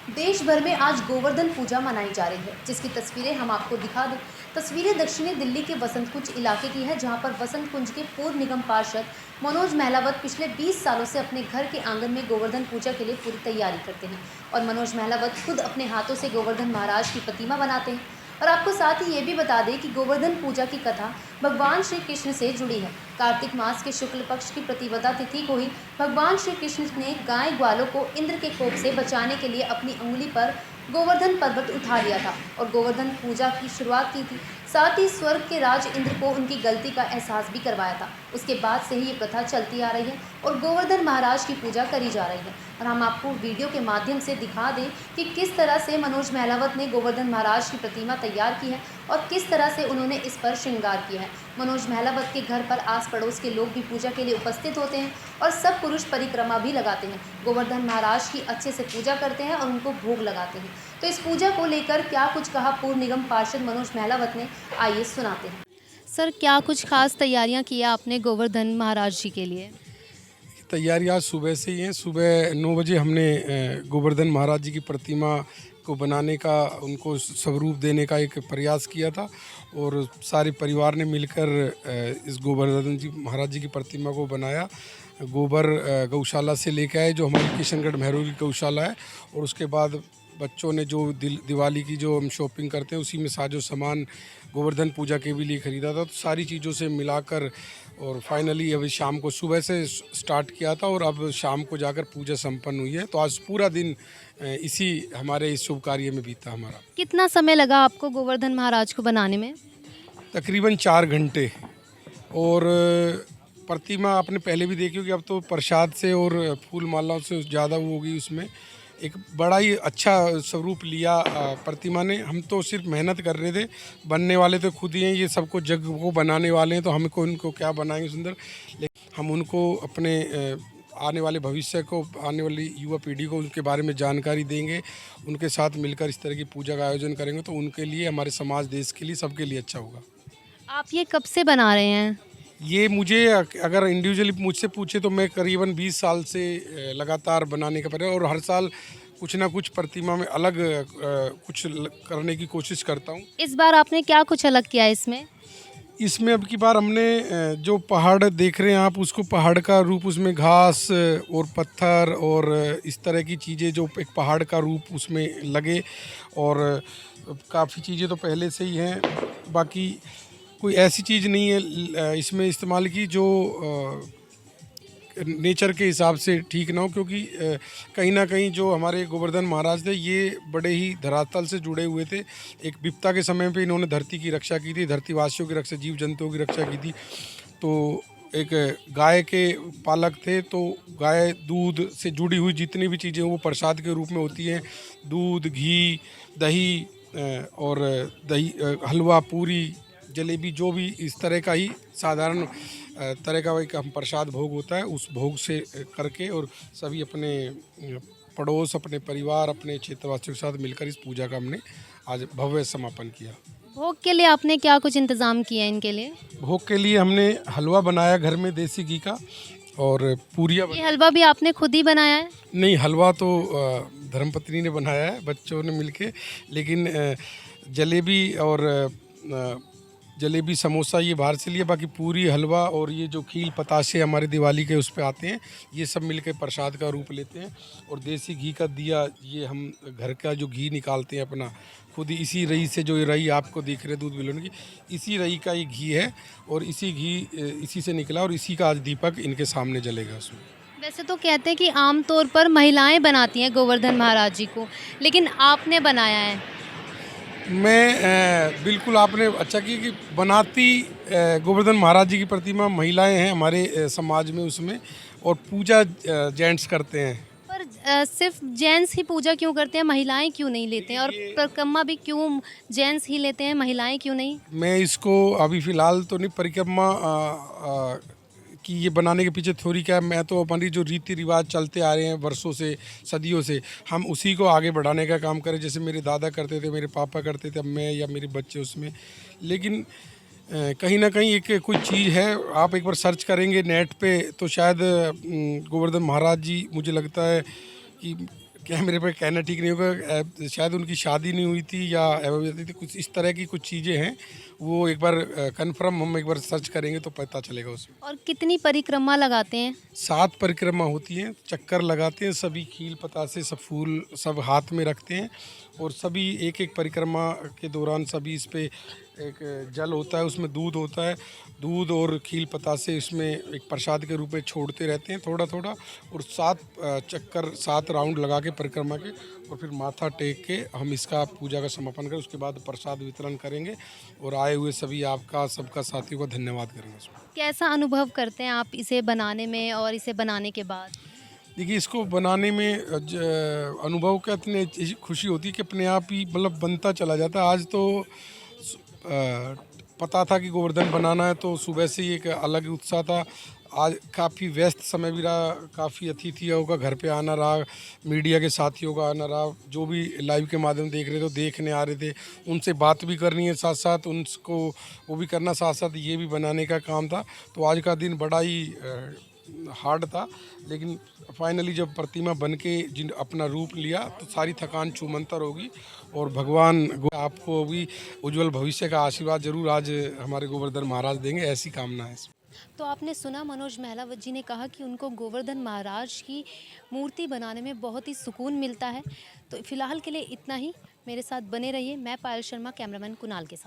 देश भर में आज गोवर्धन पूजा मनाई जा रही है, जिसकी तस्वीरें हम आपको दिखा दें। तस्वीरें दक्षिणी दिल्ली के वसंत कुंज इलाके की है, जहां पर वसंत कुंज के पूर्व निगम पार्षद मनोज महलावत पिछले 20 सालों से अपने घर के आंगन में गोवर्धन पूजा के लिए पूरी तैयारी करते हैं। और मनोज महलावत खुद अपने हाथों से गोवर्धन महाराज की प्रतिमा बनाते हैं। और आपको साथ ही ये भी बता दें कि गोवर्धन पूजा की कथा भगवान श्री कृष्ण से जुड़ी है। कार्तिक मास के शुक्ल पक्ष की प्रतिपदा तिथि को ही भगवान श्री कृष्ण ने गाय ग्वालों को इंद्र के कोप से बचाने के लिए अपनी उंगली पर गोवर्धन पर्वत उठा लिया था और गोवर्धन पूजा की शुरुआत की थी। साथ ही स्वर्ग के राज इंद्र को उनकी गलती का एहसास भी करवाया था। उसके बाद से ही ये प्रथा चलती आ रही है और गोवर्धन महाराज की पूजा करी जा रही है। और हम आपको वीडियो के माध्यम से दिखा दें कि किस तरह से मनोज महलावत ने गोवर्धन महाराज की प्रतिमा तैयार की है और किस तरह से उन्होंने इस पर श्रृंगार किया है। मनोज महलावत के घर पर आस पड़ोस के लोग भी पूजा के लिए उपस्थित होते हैं और सब पुरुष परिक्रमा भी लगाते हैं। गोवर्धन महाराज की अच्छे से पूजा करते हैं और उनको भोग लगाते हैं। तो इस पूजा को लेकर क्या कुछ कहा पूर्व निगम पार्षद मनोज महलावत ने, आइए सुनाते हैं। सर, क्या कुछ खास तैयारियां की आपने गोवर्धन महाराज जी के लिए? तैयारी आज सुबह से ही है। सुबह 9 बजे हमने गोवर्धन महाराज जी की प्रतिमा को बनाने का, उनको स्वरूप देने का एक प्रयास किया था और सारे परिवार ने मिलकर इस गोवर्धन जी महाराज जी की प्रतिमा को बनाया। गोबर गौशाला से लेकर आए, जो हमारी किशनगढ़ मेहरों की गौशाला है, और उसके बाद बच्चों ने जो दिवाली की जो हम शॉपिंग करते हैं उसी में साजो सामान गोवर्धन पूजा के भी लिए ख़रीदा था। तो सारी चीज़ों से मिलाकर और फाइनली अभी शाम को सुबह से स्टार्ट किया था और अब शाम को जाकर पूजा संपन्न हुई है। तो आज पूरा दिन इसी हमारे इस शुभ कार्य में बीता हमारा। कितना समय लगा आपको गोवर्धन महाराज को बनाने में? तकरीबन 4 घंटे। और प्रतिमा आपने पहले भी देखी होगी, अब तो प्रसाद से और फूल मालाओं से ज़्यादा वो होगी। उसमें एक बड़ा ही अच्छा स्वरूप लिया प्रतिमा ने। हम तो सिर्फ मेहनत कर रहे थे, बनने वाले तो खुद ही हैं, ये सबको जग को बनाने वाले हैं, तो हमको इनको क्या बनाएंगे सुंदर। लेकिन हम उनको अपने आने वाले भविष्य को, आने वाली युवा पीढ़ी को उनके बारे में जानकारी देंगे, उनके साथ मिलकर इस तरह की पूजा का आयोजन करेंगे तो उनके लिए, हमारे समाज, देश के लिए, सबके लिए अच्छा होगा। आप ये कब से बना रहे हैं? ये मुझे अगर इंडिविजुअली मुझसे पूछे तो मैं करीबन 20 साल से लगातार बनाने का प्रयास, और हर साल कुछ ना कुछ प्रतिमा में अलग कुछ करने की कोशिश करता हूँ। इस बार आपने क्या कुछ अलग किया इसमें? इसमें अब की बार हमने जो पहाड़ देख रहे हैं आप, उसको पहाड़ का रूप, उसमें घास और पत्थर और इस तरह की चीज़ें, जो एक पहाड़ का रूप उसमें लगे। और काफ़ी चीज़ें तो पहले से ही हैं, बाकी कोई ऐसी चीज़ नहीं है इसमें इस्तेमाल की जो नेचर के हिसाब से ठीक ना हो, क्योंकि कहीं ना कहीं जो हमारे गोवर्धन महाराज थे ये बड़े ही धरातल से जुड़े हुए थे। एक विपदा के समय पे इन्होंने धरती की रक्षा की थी, धरतीवासियों की रक्षा, जीव जंतुओं की रक्षा की थी। तो एक गाय के पालक थे, तो गाय दूध से जुड़ी हुई जितनी भी चीज़ें वो प्रसाद के रूप में होती हैं। दूध, घी, दही और दही, हलवा, पूरी, जलेबी, जो भी इस तरह का ही साधारण तरह का एक हम प्रसाद भोग होता है, उस भोग से करके और सभी अपने पड़ोस, अपने परिवार, अपने क्षेत्रवासियों के साथ मिलकर इस पूजा का हमने आज भव्य समापन किया। भोग के लिए आपने क्या कुछ इंतज़ाम किया इनके लिए? भोग के लिए हमने हलवा बनाया घर में देसी घी का, और पूरियाँ ये हलवा भी आपने खुद ही बनाया है? नहीं, हलवा तो धर्मपत्नी ने बनाया है, बच्चों ने मिलके। लेकिन जलेबी और जलेबी, समोसा ये बाहर से लिए, बाकी पूरी, हलवा और ये जो खील पताशे हमारे दिवाली के उस पे आते हैं, ये सब मिलके प्रसाद का रूप लेते हैं। और देसी घी का दिया, ये हम घर का जो घी निकालते हैं अपना खुद ही, इसी रई से, जो रई आपको दिख रहे दूध बिलोने की, इसी रई का ये घी है और इसी घी इसी से निकला, और इसी का आज दीपक इनके सामने जलेगा उसमें। वैसे तो कहते हैं कि आमतौर पर महिलाएं बनाती हैं गोवर्धन महाराज जी को, लेकिन आपने बनाया है। मैं बिल्कुल, आपने अच्छा किया कि बनाती गोवर्धन महाराज जी की प्रतिमा महिलाएं हैं हमारे समाज में उसमें, और पूजा जेंट्स करते हैं। पर सिर्फ जेंट्स ही पूजा क्यों करते हैं, महिलाएं क्यों नहीं लेते हैं? और परिक्रमा भी क्यों जेंट्स ही लेते हैं, महिलाएं क्यों नहीं? मैं इसको अभी फ़िलहाल तो नहीं, परिक्रमा कि ये बनाने के पीछे थ्योरी क्या है, मैं तो हमारी जो रीति रिवाज चलते आ रहे हैं वर्षों से, सदियों से, हम उसी को आगे बढ़ाने का काम करें। जैसे मेरे दादा करते थे, मेरे पापा करते थे, अब मैं या मेरे बच्चे उसमें। लेकिन कहीं ना कहीं एक कोई चीज़ है, आप एक बार सर्च करेंगे नेट पे तो शायद गोवर्धन महाराज जी, मुझे लगता है कि कैमरे पे कहना ठीक नहीं होगा, शायद उनकी शादी नहीं हुई थी या अवैध थी, कुछ इस तरह की कुछ चीज़ें हैं। वो एक बार कंफर्म हम एक बार सर्च करेंगे तो पता चलेगा उसमें। और कितनी परिक्रमा लगाते हैं? 7 परिक्रमा होती हैं, चक्कर लगाते हैं, सभी खील पतासे सब फूल सब हाथ में रखते हैं और सभी एक-एक परिक्रमा के दौरान सभी इस पे एक जल होता है, उसमें दूध होता है, दूध और खील पतासे इसमें एक प्रसाद के रूप में छोड़ते रहते हैं थोड़ा-थोड़ा और 7 चक्कर 7 राउंड लगा के परिक्रमा के और फिर माथा टेक के हम इसका पूजा का समापन करें। उसके बाद प्रसाद वितरण करेंगे और आए हुए सभी आपका सबका साथियों का धन्यवाद करेंगे उसमें। कैसा अनुभव करते हैं आप इसे बनाने में और इसे बनाने के बाद? देखिए इसको बनाने में अनुभव का इतनी चीज़ खुशी होती है कि अपने आप ही मतलब बनता चला जाता है। आज तो पता था कि गोवर्धन बनाना है तो सुबह से ही एक अलग ही उत्साह था। आज काफ़ी व्यस्त समय भी रहा, काफ़ी अतिथियों का घर पे आना रहा, मीडिया के साथियों का आना रहा, जो भी लाइव के माध्यम देख रहे थे देखने आ रहे थे, उनसे बात भी करनी है साथ साथ उनको वो भी करना साथ साथ ये भी बनाने का काम था। तो आज का दिन बड़ा ही हार्ड था, लेकिन फाइनली जब प्रतिमा बन के जिन अपना रूप लिया तो सारी थकान छूमंतर होगी और भगवान आपको भी उज्जवल भविष्य का आशीर्वाद जरूर आज हमारे गोवर्धन महाराज देंगे, ऐसी कामना है। तो आपने सुना मनोज महलावत जी ने कहा कि उनको गोवर्धन महाराज की मूर्ति बनाने में बहुत ही सुकून मिलता है। तो फिलहाल के लिए इतना ही। मेरे साथ बने रहिए। मैं पायल शर्मा, कैमरामैन कुणाल के साथ।